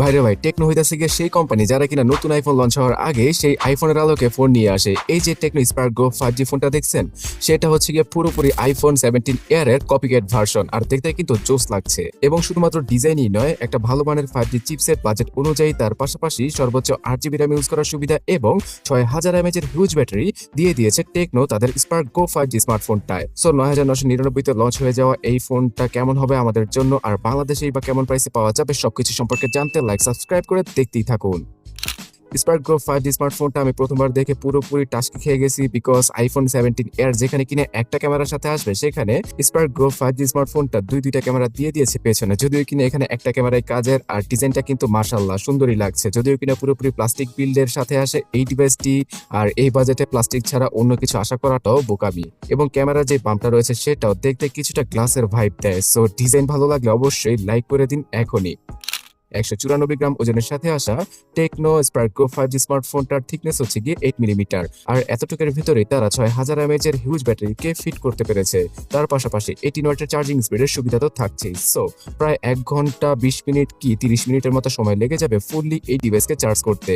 ভাইরে ভাই, টেকনো হইতাছে গিয়ে সেই কোম্পানি যারা কিনা নতুন আইফোন লঞ্চ হওয়ার আগে সেই আইফোনের আলোকে ফোন নিয়ে আসে। এই যে টেকনো স্পার্ক গো 5G ফোনটা দেখছেন, সেটা হচ্ছে গিয়ে পুরোপুরি আইফোন 17 এর কপিক্যাট ভার্সন। আর দেখতে কিন্তু জোস লাগছে, এবং শুধুমাত্র ডিজাইনই নয়, একটা ভালো মানের 5G চিপসেট বাজেট অনুযায়ী, তার পাশাপাশি সর্বোচ্চ 8GB র্যাম ইউজ করার সুবিধা এবং 6000 mAh এর হিউজ ব্যাটারি দিয়ে দিয়েছে টেকনো তাদের স্পার্ক গো 5G স্মার্টফোনটায়। সো 9999 তে লঞ্চ হয়ে যাওয়া এই ফোনটা কেমন হবে আমাদের জন্য, আর বাংলাদেশেই বা কেমন প্রাইসে পাওয়া যাবে, সবকিছু সম্পর্কে জানতে লাইক সাবস্ক্রাইব করে দেখতেই থাকুন। স্পার্ক গো 5G স্মার্টফোনটা আমি প্রথমবার দেখে পুরোপুরি টাস্কি খেয়ে গেছি, বিকজ আইফোন 17 এর যেখানে কিনে একটা ক্যামেরার সাথে আসবে, সেখানে স্পার্ক গো 5G স্মার্টফোনটা দুইটা ক্যামেরা দিয়ে দিয়েছে পেছনে। যদিও কিনা এখানে একটা ক্যামেরায় কাজের, আর ডিজাইনটা কিন্তু মাশাআল্লাহ সুন্দরই লাগছে। যদিও কিনা পুরোপুরি প্লাস্টিক বিল্ডের সাথে আসে এই ডিভাইসটি, আর এই বাজেটে প্লাস্টিক ছাড়া অন্য কিছু আশা করাটাও বোকামি। এবং ক্যামেরার যে বাম্পটা রয়েছে সেটাও দেখতে কিছুটা গ্লাসের ভাইব দেয়। সো ডিজাইন ভালো লাগলে অবশ্যই লাইক করে দিন এখনই। 194 গ্রাম ওজনের সাথে আসা টেকনো স্পার্ক গো 5G স্মার্টফোনটার থিকনেস হচ্ছে গিয়ে 8 মিলিমিটার, আর এতটুকুর ভিতরে তারা 6000 mAh এর হিউজ ব্যাটারিকে ফিট করতে পেরেছে। তার পাশাপাশি 18 ওয়াটের চার্জিং স্পিডের সুবিধা তো থাকছেই। সো প্রায় 1 ঘন্টা 20 মিনিট কি 30 মিনিটের মতো সময় লেগে যাবে ফুললি এই ডিভাইসকে চার্জ করতে,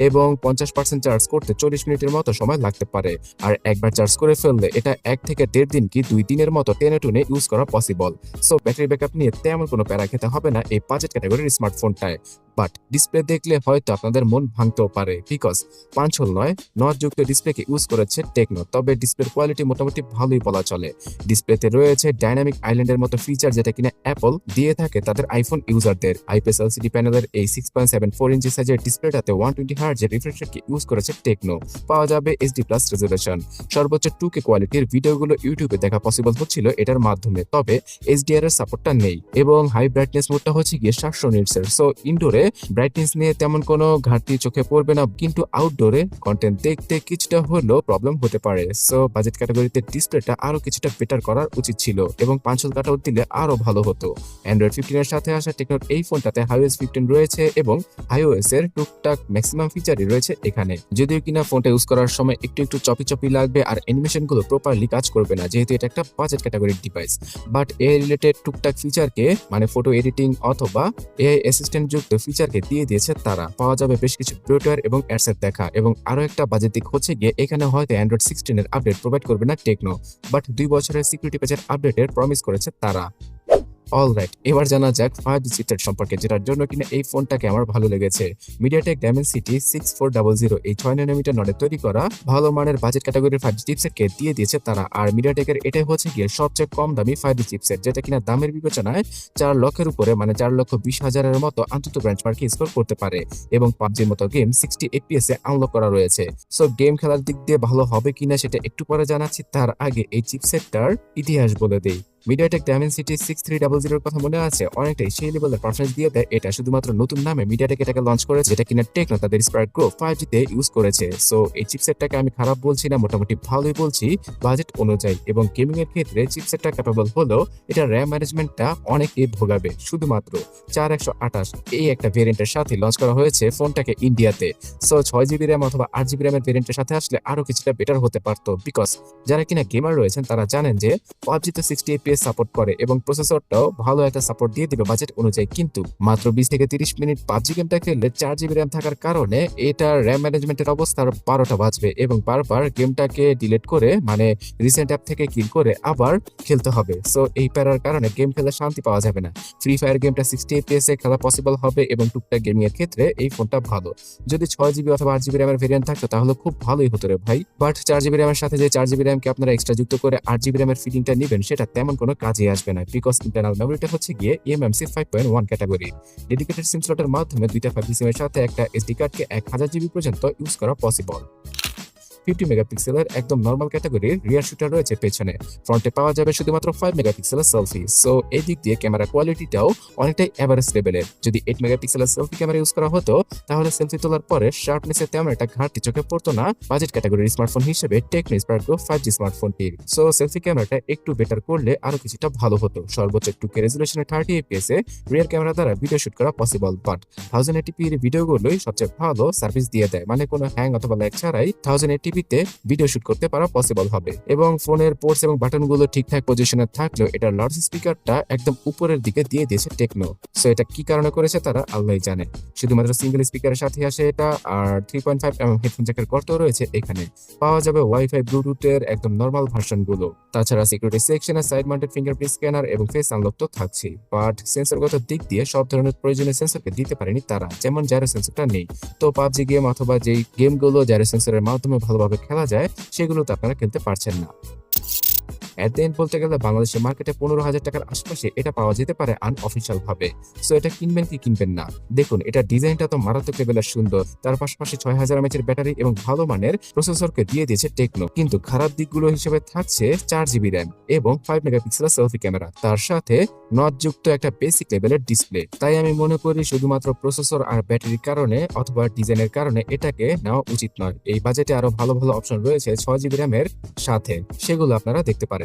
এবং 50% চার্জ করতে 40 মিনিটের মতো সময় লাগতে পারে। আর একবার চার্জ করে ফেললে এটা 1 থেকে 1.5 দিন কি 2 দিনের মতো টেনে টুনে ইউজ করা পসিবল। সো ব্যাটারি ব্যাকআপ নিয়ে তেমন কোনো প্যারা খেতে হবে না এই বাজেট ক্যাটাগরির স্মার্টফোনটায়। বাট ডিসপ্লে দেখলে হয়তো আপনাদের মন ভাঙতেও পারে, বিকজ পাঁচল নয় নটযুক্ত ডিসপ্লেকে ইউজ করেছে টেকনো, তবে ডিসপ্লের কোয়ালিটি মোটামুটি ভালোই বলা চলে। ডিসপ্লেতে রয়েছে ডাইনামিক আইল্যান্ডের মতো ফিচার, যেটা কিনা অ্যাপল দিয়ে থাকে তাদের আইফোন ইউজারদের। আইপিএস এলসিডি প্যানেলের এই 6.74 ইঞ্চি সাইজের ডিসপ্লেটাতে 120 হার্টজের রিফ্রেশ রেটকে ইউজ করেছে টেকনো। পাওয়া যাবে এইচডি প্লাস রেজোলিউশন। সর্বোচ্চ 2K কোয়ালিটির ভিডিওগুলো ইউটিউবে দেখা পসিবল হচ্ছিল এটার মাধ্যমে, তবে এইচডিআর এর সাপোর্টটা নেই। এবং হাই ব্রাইটনেস মোডটা হচ্ছে গিয়ে 700 নিটসের। সো ইনডোরে ব্রাইটনেস নিয়ে তেমন কোনো ঘাটতি চোখে পড়বে না, কিন্তু আউটডোরে কন্টেন্ট দেখতে কিছুটা হলেও প্রবলেম হতে পারে। সো বাজেট ক্যাটাগরিতে ডিসপ্লেটা আরো কিছুটা বেটার করার উচিত ছিল, এবং পাঁচল কাটআউট দিলে আরো ভালো হতো। অ্যান্ড্রয়েড 15 এর সাথে আসা টেকনোর এই ফোনটাতে iOS 15 রয়েছে, এবং iOS এর টুকটাক ম্যাক্সিমাম ফিচারই রয়েছে এখানে। যদিও কিনা ফোনটা ইউজ করার সময় একটু চপি লাগবে, আর অ্যানিমেশন গুলো প্রপারলি কাজ করবে না, যেহেতু এটা একটা বাজেট ক্যাটাগরির ডিভাইস। বাট এআই রিলেটেড টুকটাক ফিচারকে, মানে ফটো এডিটিং অথবা এআই অ্যাসিস্ট্যান্ট যুক্ত ফিচারকে দিয়ে দিয়েছে তারা। পাওয়া যাবে বেশ কিছু ব্লুটুয়ার এবং অ্যাডসেট দেখা। এবং আরো একটা বাজেট দিক হচ্ছে গিয়ে এখানে হয়তো অ্যান্ড্রয়েড 16 এর আপডেট প্রোভাইড করবে না টেকনো, বাট 2 বছরের সিকিউরিটি প্যাচের আপডেটের প্রমিস করেছে তারা। অলরাইট, এবার জানা যাক 5G চিপসেট সম্পর্কে, যেটার জন্য কিনা এই ফোনটাকে আমার ভালো লেগেছে। মিডিয়াটেক ডাইমেনসিটি 6400 এই 6 ন্যানোমিটার নডে তৈরি করা ভালো মানের বাজেট ক্যাটাগরির 5G চিপসেটকে দিয়ে দিয়েছে তারা। আর মিডিয়াটেকের এটাই হচ্ছে গিয়ে সবচেয়ে কম দামি 5G চিপসেট, যেটা কিনা দামের বিবেচনায় 4 লক্ষের উপরে, মানে 4,20,000-এর মতো আন্তত বেঞ্চমার্কে স্কোর করতে পারে। এবং পাবজির মতো গেম 60 FPS এ আনলক করা রয়েছে। সো গেম খেলার দিক দিয়ে ভালো হবে কিনা সেটা একটু পরে জানাচ্ছি, তার আগে এই চিপসেটটার ইতিহাস বলে দেই। মিডিয়াটেক ডাইমেনসিটি 6300 এর কথা মনে আছে? অনেকটাই সেই লেভেলের পারফরমেন্স দিয়ে দেয় এটা। শুধুমাত্র নতুন নামে মিডিয়াটেক এটাকে লঞ্চ করেছে, যেটা কিনা টেকনো তাদের স্পার্ক গো 5G তে ইউজ করেছে। সো এই চিপসেটটাকে আমি খারাপ বলছি না, মোটামুটি ভালোই বলছি বাজেট অনুযায়ী। এবং গেমিং এর ক্ষেত্রে চিপসেটটা ক্যাপেবল হলেও এটা র্যাম ম্যানেজমেন্টটা অনেকই ভোগাবে। শুধুমাত্র 4128 এই একটা ভেরিয়েন্টের সাথে লঞ্চ করা হয়েছে ফোনটাকে ইন্ডিয়াতে। সো 6GB র্যাম অথবা 8GB র্যামের ভেরিয়েন্টের সাথে আসলে আরো কিছুটা বেটার হতে পারতো, বিকজ যারা কিনা গেমার রয়েছেন তারা জানেন যে PUBG তে 60 FPS সাপোর্ট করে, এবং প্রসেসরটাও ভালো একটা সাপোর্ট দিয়ে দিবে বাজেট অনুযায়ী। কিন্তু মাত্র 20 থেকে 30 মিনিট PUBG গেমটা খেললে 4GB র্যাম থাকার কারণে এটা র্যাম ম্যানেজমেন্টের অবস্থার 12টা বাজবে, এবং বারবার গেমটাকে ডিলিট করে, মানে রিসেন্ট অ্যাপ থেকে কিল করে আবার খেলতে হবে। সো এই প্যারার কারণে গেম খেলে শান্তি পাওয়া যাবে না। ফ্রি ফায়ার গেমটা 60 FPS এ খেলা পসিবল হবে, এবং টুকটাক গেমিং এর ক্ষেত্রে এই ফোনটা ভালো। যদি 6GB অথবা 8GB র্যামের ভেরিয়েন্ট থাকতো তাহলে খুব ভালোই হতো রে ভাই। বাট 4GB র্যামের সাথে যে 4GB র্যামকে আপনারা এক্সট্রা যুক্ত করে 8GB র্যামের ফিটিংটা নেবেন, সেটা তেমন কোনো কাজে আসবে না, বিকজ ইন্টারনাল মেমোরিটা হচ্ছে গিয়ে eMMC 5.1 ক্যাটাগরি। ডেডিকেটেড সিম স্লটের মাধ্যমে দুইটা 5G সিমের সাথে একটা এসডি কার্ডকে 1000GB পর্যন্ত ইউজ করা পসিবল। 50 মেগাপিক্সেলের একদম নরমাল ক্যাটাগরির রিয়ার শুটার রয়েছে পেছনে। ফ্রন্টে পাওয়া যাবে শুধুমাত্র 5 মেগাপিক্সেলের সেলফি। সো এই দিক দিয়ে ক্যামেরা কোয়ালিটিটাও অনেকটাই এভারেজ লেভেলের। যদি 8 মেগাপিক্সেলের সেলফি ক্যামেরা ইউজ করা হতো, তাহলে সেলফি তোলার পরে শার্পনেসে তেমন একটা ঘাটতি চোখে পড়তো না বাজেট ক্যাটাগরির স্মার্টফোন হিসেবে টেকনো স্পার্ক গো 5G স্মার্টফোনটির। সো সেলফি ক্যামেরাটা একটু বেটার করলে আরো কিছুটা ভালো হতো। সর্বোচ্চ 2K রেজুলেশনে 30 FPS এ রিয়ার ক্যামেরা দ্বারা ভিডিও শুট করা পসিবল, বাট 1080p এর ভিডিওগুলোই সবচেয়ে ভালো সার্ভিস দিয়ে দেয়, মানে কোনো হ্যাং অথবা ল্যাগ ছাড়াই 1080p 1080p-তে ভিডিও শুট করতে পারা পসিবল হবে। এবং ফোনের পোর্টস এবং বাটনগুলো ঠিকঠাক পজিশনে থাকলেও এটার লাউড স্পিকারটা একদম উপরের দিকে দিয়ে দিয়েছে টেকনো। সো এটা কি কারণে করেছে তারা আল্লাহই জানে। শুধুমাত্র সিঙ্গেল স্পিকারের সাথে আসে এটা, আর 3.5 হেডফোন জ্যাকের গর্তও রয়েছে এখানে। পাওয়া যাবে ওয়াইফাই ব্লুটুথের একদম নর্মাল ভার্সন গুলো। তাছাড়া সিকিউরিটি সেকশনে সাইড মাউন্টেড ফিঙ্গারপ্রিন্ট স্ক্যানার এবং ফেস আনলক তো থাকছেই। বাট সেন্সরগত দিক দিয়ে সব ধরনের প্রয়োজনীয় সেন্সরকে দিতে পারেনি তারা, যেমন জাইরো সেন্সরটা নেই। তো পাবজি গেম অথবা যেই গেমগুলো জাইরো সেন্সরের মাধ্যমে ভালোভাবে খেলা যায় সেগুলো তো আপনারা খেলতে পারছেন না। এট দ্য এন্ড বলতে গেলে বাংলাদেশের মার্কেটে 15,000 টাকার আশপাশে এটা পাওয়া যেতে পারে আনঅফিসিয়াল ভাবে। সো এটা কিনবেন কি কিনবেন না। দেখুন এটা ডিজাইনটা তো মারাত্মক লেভেলের সুন্দর, তার পাশাপাশি 6000 mAh ব্যাটারি এবং ভালো মানের প্রসেসরকে দিয়ে দিয়েছে টেকনো। কিন্তু খারাপ দিকগুলো হিসেবে থাকছে 4GB র্যাম এবং 5 মেগাপিক্সেলের সেলফি ক্যামেরা, তার সাথে নটযুক্ত একটা বেসিক লেভেলের ডিসপ্লে। তাই আমি মনে করি শুধুমাত্র প্রসেসর আর ব্যাটারির কারণে অথবা ডিজাইনের কারণে এটাকে নেওয়া উচিত নয়। এই বাজেটে আরো ভালো ভালো অপশন রয়েছে 6GB র্যামের সাথে, সেগুলো আপনারা দেখতে পারেন।